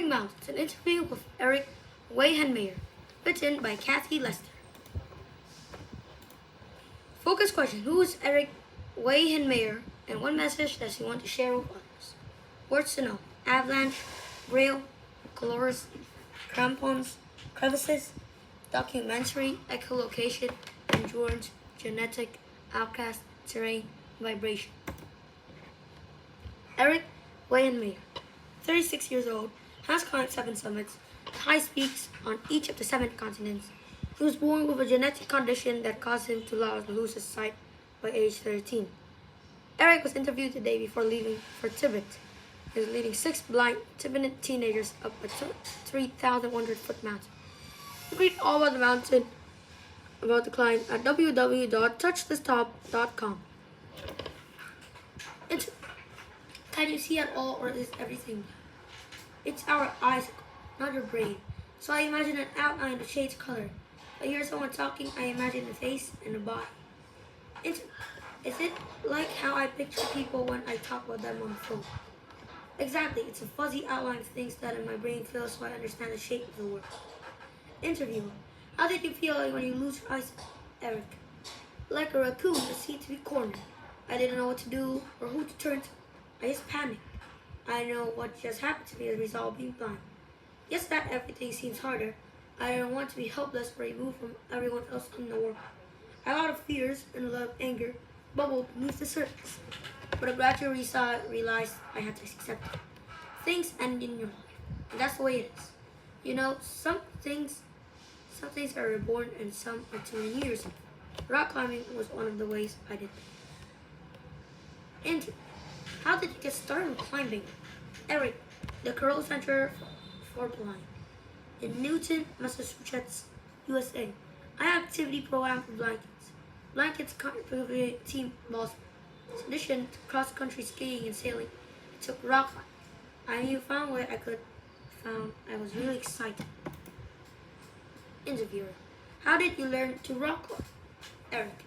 Climbing Mountains, an interview with Erik Weihenmayer, written by Kathy Lester. Focus question: who is Erik Weihenmayer and what message does he want to share with others? Words to know: avalanche, braille, colors, crampons, crevices, documentary, echolocation, endurance, genetic, outcast, terrain, vibration. Erik Weihenmayer, 36 years old, has climbed 7 summits, highest peaks on each of the 7 continents. He was born with a genetic condition that caused him to lose his sight by age 13. Erik was interviewed today before leaving for Tibet. He is leading 6 blind Tibetan teenagers up a 3,100-foot mountain. You can read all about the mountain, about the climb at www.touchthetop.com. Can you see at all, or is everything? It's our eyes, not your brain. So I imagine an outline that shades color. If I hear someone talking, I imagine a face and a body. Is it like how I picture people when I talk about them on the phone? Exactly, it's a fuzzy outline of things that in my brain feels so I understand the shape of the world. Interviewer: how did you feel like when you lose your eyesight? Erik: like a raccoon that seemed to be cornered. I didn't know what to do or who to turn to. I just panicked. I know what just happened to me as a result of being blind. Yes, that everything seems harder. I don't want to be helpless or removed from everyone else in the world. A lot of fears and a lot of anger bubbled beneath the surface, but I gradually realized I had to accept it. Things end in your life, and that's the way it is. You know, some things are reborn and some are too many years. Rock climbing was one of the ways I did it. And how did you get started with climbing? Erik: the Carroll Center for Blind in Newton, Massachusetts, USA. I have an activity program for blind kids. Blind kids contribute team balls. In addition to cross-country skiing and sailing, I took rock climbing. I knew found where I was really excited. Interviewer: how did you learn to rock climb? Erik: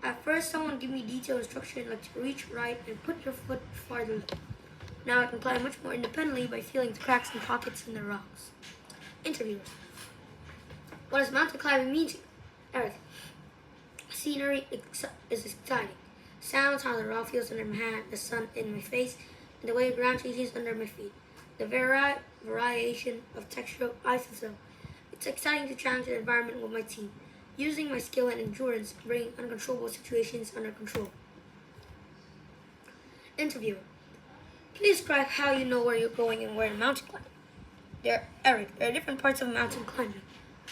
at first, someone gave me detailed instruction like to reach right and put your foot farther left. Now I can climb much more independently by feeling the cracks and pockets in the rocks. Interviewer: what does mountain climbing mean to you? Erik: scenery is exciting. Sounds, how the rock feels under my hand, the sun in my face, and the way the ground changes under my feet. The variation of texture of ice and snow. It's exciting to challenge the environment with my team, using my skill and endurance to bring uncontrollable situations under control. Interviewer: please describe how you know where you're going and where to mountain climb. Erik: there are different parts of mountain climbing.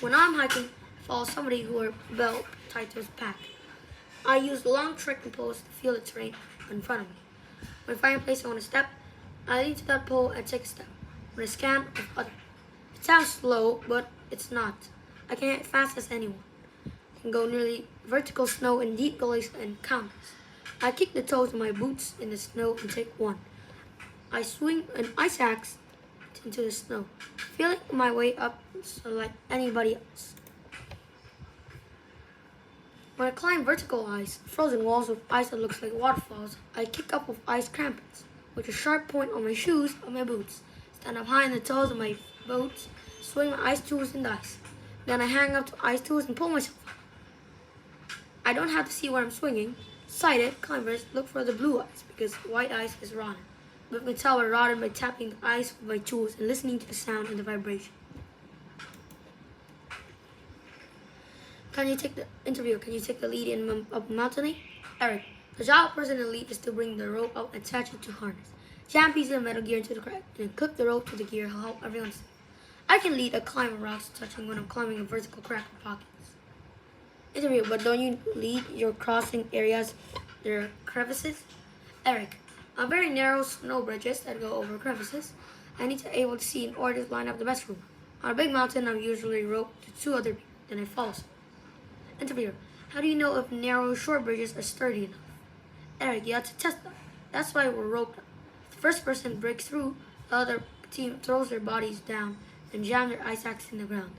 When I'm hiking, I follow somebody who are belt tied to his pack. I use long trekking poles to feel the terrain in front of me. When I find a place I want to step, I lean to that pole and take a step. When I scan with others, it sounds slow, but it's not. I can get fast as anyone. I can go nearly vertical snow in deep gullies and countless. I kick the toes of my boots in the snow and take one. I swing an ice axe into the snow, feeling my way up so like anybody else. When I climb vertical ice, frozen walls with ice that looks like waterfalls, I kick up with ice crampons, with a sharp point on my shoes and my boots. Stand up high in the toes of my boots, swing my ice tools in the ice. Then I hang up to ice tools and pull myself up. I don't have to see where I'm swinging. Sighted climbers look for the blue ice because white ice is rotten. But we can tell we're rotten by tapping the ice with my tools and listening to the sound and the vibration. Can you take the lead in up mountaineering? Erik: the job of person in the lead is to bring the rope out and attach it to harness. Jam pieces of metal gear into the crack and then clip the rope to the gear to help everyone see. I can lead a climb of rocks touching when I'm climbing a vertical crack or pockets. Interview: but don't you lead your crossing areas there are crevices? Erik: on very narrow snow bridges that go over crevices, I need to be able to see in order to line up the best route. On a big mountain, I'm usually roped to 2 other people, then I follow some. Interviewer: how do you know if narrow, short bridges are sturdy enough? Erik: you have to test them. That's why we're roped up. If the first person breaks through, the other team throws their bodies down and jam their ice axe in the ground.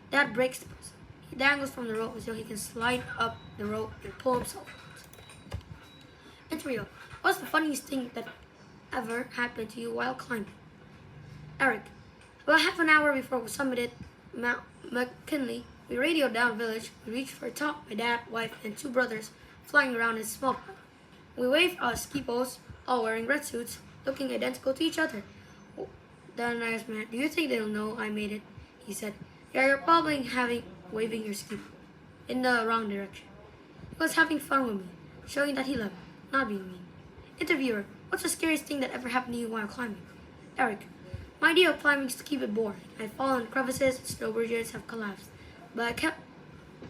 That breaks the person. He dangles from the rope until he can slide up the rope and pull himself out. Interviewer: what's the funniest thing that ever happened to you while climbing? Erik: About half an hour before we summited Mount McKinley, we radioed down village. We reached for a top, my dad, wife, and two brothers flying around in smoke. We waved our ski poles, all wearing red suits, looking identical to each other. Then I asked man, "Do you think they'll know I made it?" He said, "Yeah, you're probably waving your ski pole in the wrong direction." He was having fun with me, showing that he loved me, not being mean. Interviewer, what's the scariest thing that ever happened to you while climbing? Erik, my idea of climbing is to keep it boring. I've fallen in crevices, snow bridges have collapsed, but I kept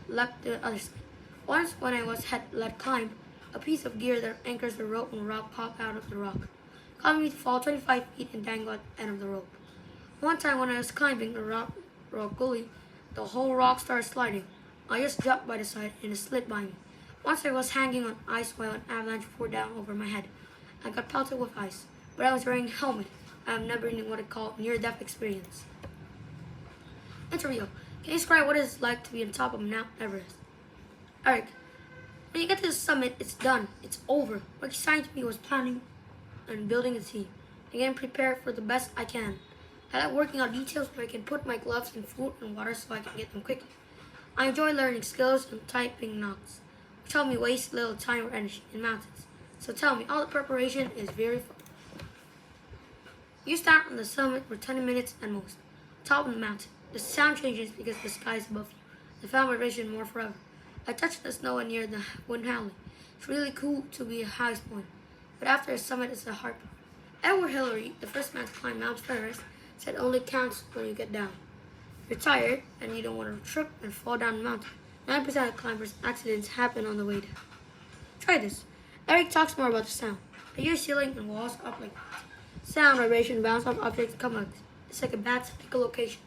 left the other side. Once, when I was had let climb, a piece of gear that anchors the rope and rock popped out of the rock, causing me to fall 25 feet and dangle at the end of the rope. One time, when I was climbing a rock gully, the whole rock started sliding. I just jumped by the side and it slid by me. Once I was hanging on ice while an avalanche poured down over my head. I got pelted with ice, but I was wearing a helmet. I have never known what I call near-death experience. Interview. Can you describe what it's like to be on top of Mount Everest? Erik, when you get to the summit, it's done. It's over. What excited me was planning and building a team. And getting prepared for the best I can. I like working out details where I can put my gloves in food and water so I can get them quickly. I enjoy learning skills and typing knots, which help me waste little time or energy in mountains. So tell me, all the preparation is very fun. You stand on the summit for 20 minutes at most. Top of the mountain. The sound changes because the sky is above you. The vibration more forever. I touched the snow near the wind howling. It's really cool to be a highest point. But after the summit is the hard part. Edward Hillary, the first man to climb Mount Everest, said only counts when you get down. If you're tired and you don't want to trip and fall down the mountain, 9% of climbers' accidents happen on the way down. Try this. Erik talks more about the sound. I hear ceiling and walls up like that. Sound, vibration, bounce off objects come like this. It's like a bat's echolocation.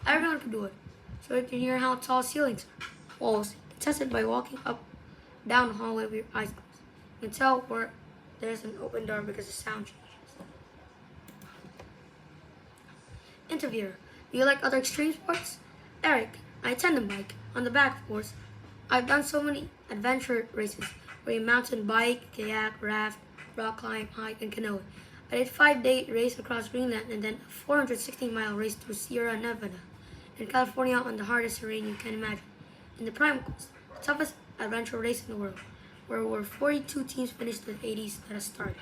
Everyone can do it. So you can hear how tall ceilings are. Walls. You can test it by walking up, down the hallway with your eyes closed. You can tell where there's an open door because the sound changes. Interviewer. Do you like other extreme sports? Erik, I tandem bike. On the back, of course. I've done so many adventure races where you mountain bike, kayak, raft, rock climb, hike, and canoe. I did a 5-day race across Greenland and then a 416-mile race through Sierra Nevada in California on the hardest terrain you can imagine. In the Prime Coast, the toughest adventure race in the world, where over 42 teams finished the 80s that has started.